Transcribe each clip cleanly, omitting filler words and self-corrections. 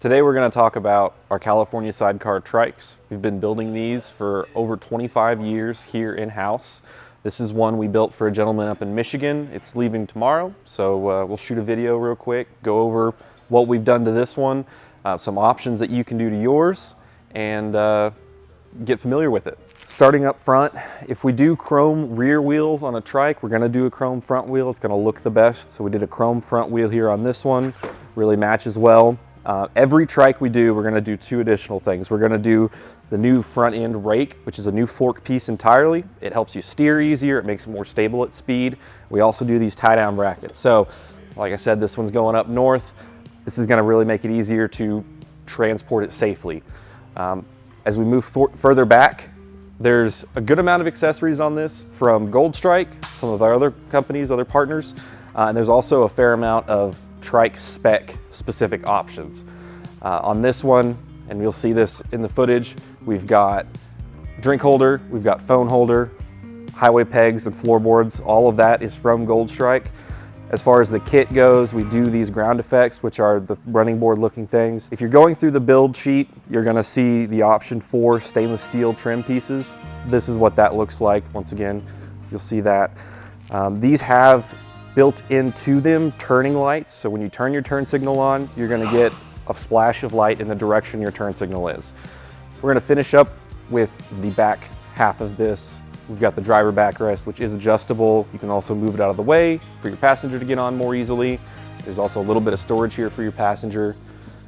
Today we're going to talk about our California sidecar trikes. We've been building these for over 25 years here in-house. This is one we built for a gentleman up in Michigan. It's leaving tomorrow, so we'll shoot a video real quick, go over what we've done to this one, some options that you can do to yours, and get familiar with it. Starting up front, if we do chrome rear wheels on a trike, we're going to do a chrome front wheel. It's going to look the best. So we did a chrome front wheel here on this one. Really matches well. Every trike we do, we're going to do two additional things. We're going to do the new front end rake, which is a new fork piece entirely. It helps you steer easier. It makes it more stable at speed. We also do these tie down brackets. So like I said, this one's going up north. This is going to really make it easier to transport it safely. As we move further back, there's a good amount of accessories on this from Gold Strike, some of our other companies, other partners, and there's also a fair amount of trike spec specific options. On this one, and you'll see this in the footage, we've got drink holder, we've got phone holder, highway pegs and floorboards. All of that is from Gold Strike. As far as the kit goes, we do these ground effects, which are the running board looking things. If you're going through the build sheet, you're gonna see the option for stainless steel trim pieces. This is what that looks like. Once again, you'll see that. These have built into them turning lights. So when you turn your turn signal on, you're gonna get a splash of light in the direction your turn signal is. We're gonna finish up with the back half of this. We've got the driver backrest, which is adjustable. You can also move it out of the way for your passenger to get on more easily. There's also a little bit of storage here for your passenger.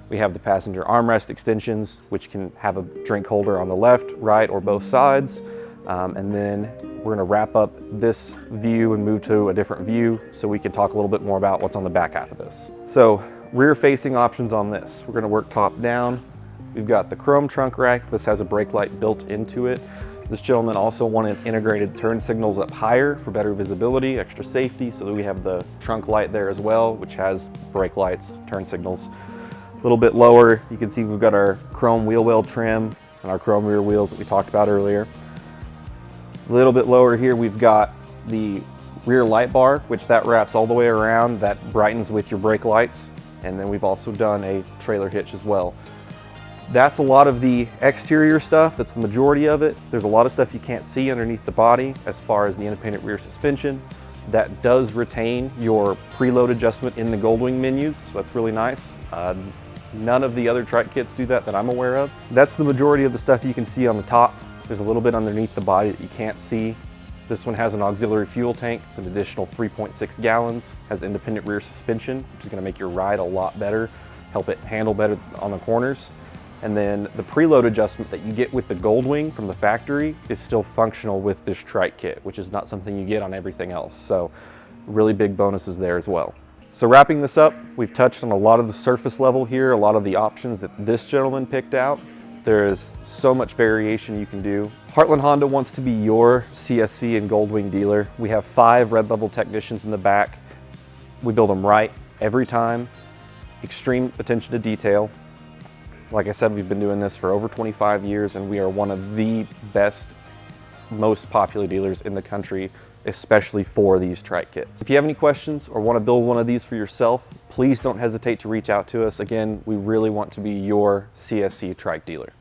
We have the passenger armrest extensions, which can have a drink holder on the left, right, or both sides. And then we're gonna wrap up this view and move to a different view so we can talk a little bit more about what's on the back half of this. So rear facing options on this. We're gonna work top down. We've got the chrome trunk rack. This has a brake light built into it. This gentleman also wanted integrated turn signals up higher for better visibility, extra safety, so that we have the trunk light there as well, which has brake lights, turn signals. A little bit lower, you can see we've got our chrome wheel well trim and our chrome rear wheels that we talked about earlier. A little bit lower here, we've got the rear light bar, which that wraps all the way around, that brightens with your brake lights. And then we've also done a trailer hitch as well. That's a lot of the exterior stuff. That's the majority of it. There's a lot of stuff you can't see underneath the body as far as the independent rear suspension. That does retain your preload adjustment in the Goldwing menus, so that's really nice. None of the other trike kits do that I'm aware of. That's the majority of the stuff you can see on the top. There's a little bit underneath the body that you can't see. This one has an auxiliary fuel tank. It's an additional 3.6 gallons, has independent rear suspension, which is gonna make your ride a lot better, help it handle better on the corners. And then the preload adjustment that you get with the Goldwing from the factory is still functional with this trike kit, which is not something you get on everything else. So really big bonuses there as well. So wrapping this up, we've touched on a lot of the surface level here, a lot of the options that this gentleman picked out. There's so much variation you can do. Heartland Honda wants to be your CSC and Goldwing dealer. We have 5 red level technicians in the back. We build them right every time. Extreme attention to detail. Like I said, we've been doing this for over 25 years and we are one of the best, most popular dealers in the country, especially for these trike kits. If you have any questions or want to build one of these for yourself, please don't hesitate to reach out to us. Again, we really want to be your CSC trike dealer.